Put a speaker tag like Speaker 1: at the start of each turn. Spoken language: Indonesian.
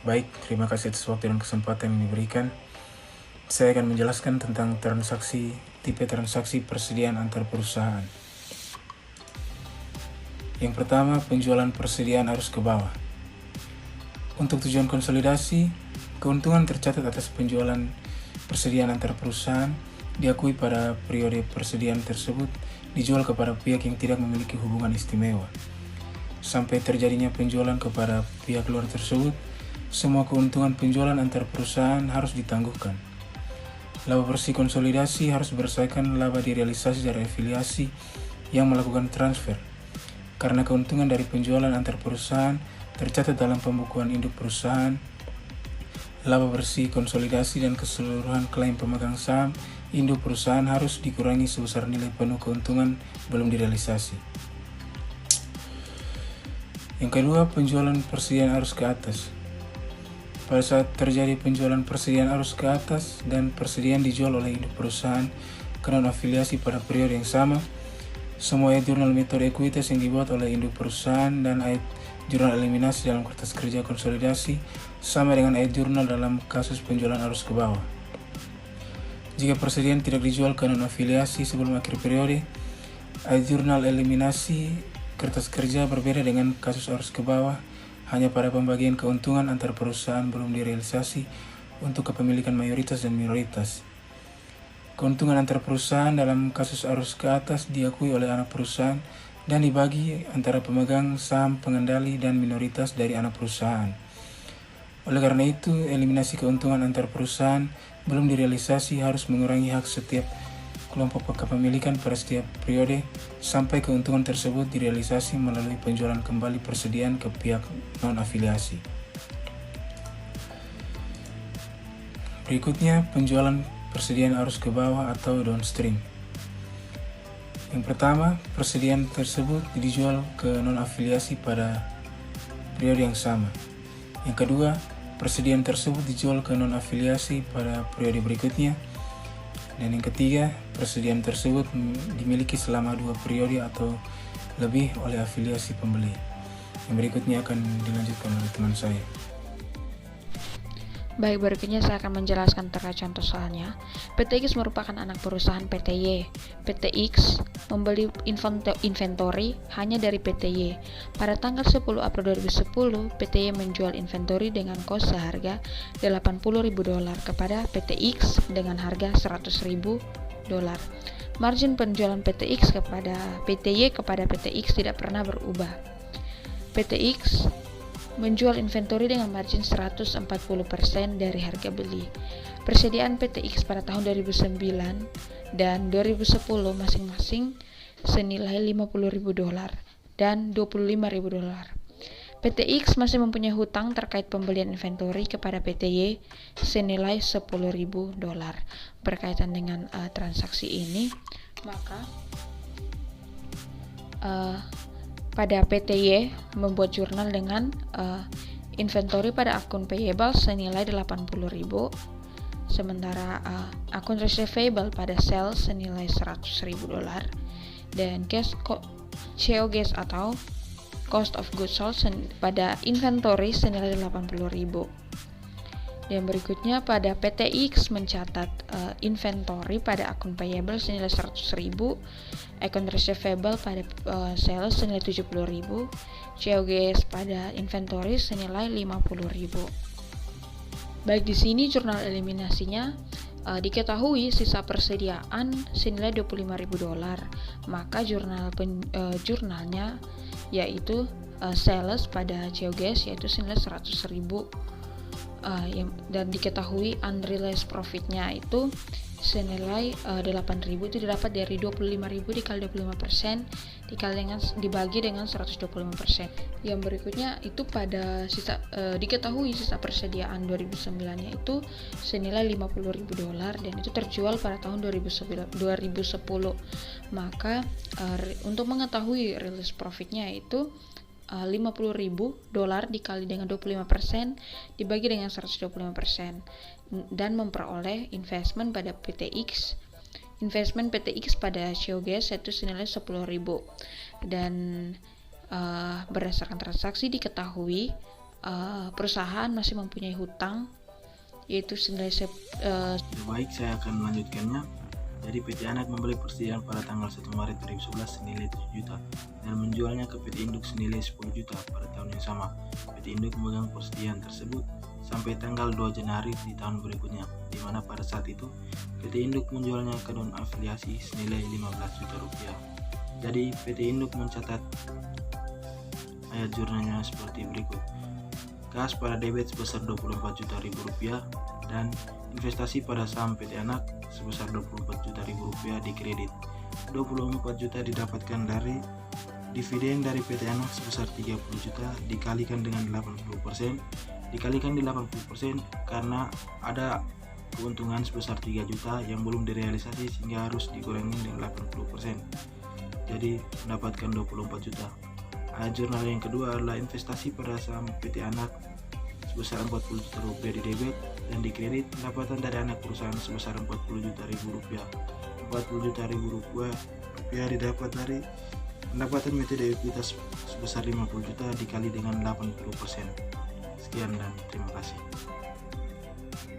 Speaker 1: Baik, terima kasih atas waktu dan kesempatan yang diberikan. Saya akan menjelaskan tentang tipe transaksi persediaan antar perusahaan. Yang pertama, penjualan persediaan arus ke bawah. Untuk tujuan konsolidasi, keuntungan tercatat atas penjualan persediaan antar perusahaan diakui pada periode persediaan tersebut dijual kepada pihak yang tidak memiliki hubungan istimewa. Sampai terjadinya penjualan kepada pihak luar tersebut, semua keuntungan penjualan antar perusahaan harus ditangguhkan. Laba bersih konsolidasi harus berdasarkan laba direalisasi dari afiliasi yang melakukan transfer, karena keuntungan dari penjualan antar perusahaan tercatat dalam pembukuan induk perusahaan. Laba bersih konsolidasi dan keseluruhan klaim pemegang saham induk perusahaan harus dikurangi sebesar nilai penuh keuntungan belum direalisasi. Yang kedua, penjualan persediaan arus ke atas. Pada saat terjadi penjualan persediaan arus ke atas dan persediaan dijual oleh induk perusahaan ke non-afiliasi pada periode yang sama, semua ayat jurnal metode ekuitas yang dibuat oleh induk perusahaan dan ayat jurnal eliminasi dalam kertas kerja konsolidasi sama dengan ayat jurnal dalam kasus penjualan arus ke bawah. Jika persediaan tidak dijual ke non-afiliasi sebelum akhir periode, ayat jurnal eliminasi kertas kerja berbeda dengan kasus arus ke bawah hanya pada pembagian keuntungan antar perusahaan belum direalisasi untuk kepemilikan mayoritas dan minoritas. Keuntungan antar perusahaan dalam kasus arus ke atas diakui oleh anak perusahaan dan dibagi antara pemegang saham pengendali dan minoritas dari anak perusahaan. Oleh karena itu, eliminasi keuntungan antar perusahaan belum direalisasi harus mengurangi hak setiap kelompok kepemilikan pada setiap periode sampai keuntungan tersebut direalisasi melalui penjualan kembali persediaan ke pihak non-afiliasi. Berikutnya, penjualan persediaan arus ke bawah atau downstream. Yang pertama, persediaan tersebut dijual ke non-afiliasi pada periode yang sama. Yang kedua, persediaan tersebut dijual ke non-afiliasi pada periode berikutnya. Dan yang ketiga, persediaan tersebut dimiliki selama 2 periode atau lebih oleh afiliasi pembeli. Yang berikutnya akan dilanjutkan oleh teman saya.
Speaker 2: Baik, berikutnya saya akan menjelaskan terkait contoh soalnya. PT X merupakan anak perusahaan PT Y. PT X membeli inventory hanya dari PT Y. Pada tanggal 10 April 2010, PT Y menjual inventory dengan kos seharga $80.000 kepada PT X dengan harga $100.000. Margin penjualan PT X kepada PT Y kepada PT X tidak pernah berubah. PT X menjual inventory dengan margin 140% dari harga beli. Persediaan PT X pada tahun 2009 dan 2010 masing-masing senilai $50.000 dan $25.000. PT X masih mempunyai hutang terkait pembelian inventory kepada PT Y senilai $10.000. Berkaitan dengan transaksi ini, maka pada PT Y membuat jurnal dengan inventory pada akun payable senilai $80.000, sementara akun receivable pada sales senilai $100.000 dan COGS atau cost of goods sold pada inventory senilai $80.000. Dan berikutnya pada PT X mencatat inventory pada akun payable senilai $100.000, akun receivable pada sales senilai $70.000, COGS pada inventory senilai $50.000. Baik, di sini jurnal eliminasinya diketahui sisa persediaan senilai $25.000, maka jurnalnya yaitu sales pada COGS yaitu senilai $100.000. Dan diketahui unrealized profitnya itu senilai 8.000 itu didapat dari 25.000 dikali 25% dibagi dengan 125%. Yang berikutnya itu pada diketahui sisa persediaan 2009 nya itu senilai $50.000 dan itu terjual pada tahun 2010. Maka untuk mengetahui realized profitnya itu $50.000 dikali dengan 25% dibagi dengan 125% dan memperoleh investment pada PT X. Investment PT X pada COGS itu senilai $10.000 dan berdasarkan transaksi diketahui perusahaan masih mempunyai hutang yaitu senilai
Speaker 3: Baik, saya akan melanjutkannya. Jadi PT Anak membeli persediaan pada tanggal 1 Maret 2011 senilai 7 juta dan menjualnya ke PT Induk senilai 10 juta pada tahun yang sama. PT Induk memegang persediaan tersebut sampai tanggal 2 Januari di tahun berikutnya, di mana pada saat itu PT Induk menjualnya ke non-afiliasi senilai 15 juta rupiah. Jadi PT Induk mencatat ayat jurnalnya seperti berikut. Kas pada debit sebesar 24 juta rupiah dan investasi pada saham PT Anak sebesar 24 juta rupiah di kredit. 24 juta didapatkan dari dividen dari PT Anak sebesar 30 juta dikalikan dengan 80%, dikalikan di 80% karena ada keuntungan sebesar 3 juta yang belum direalisasi sehingga harus dikurangi dengan 80%. Jadi mendapatkan 24 juta. Jurnal yang kedua adalah investasi pada saham PT Anak sebesar 40 juta rupiah di debit dan di kredit. Pendapatan dari anak perusahaan sebesar 40 juta rupiah. 40 juta rupiah didapat dari pendapatan metode ekuitas sebesar 50 juta dikali dengan 80%. Sekian dan terima kasih.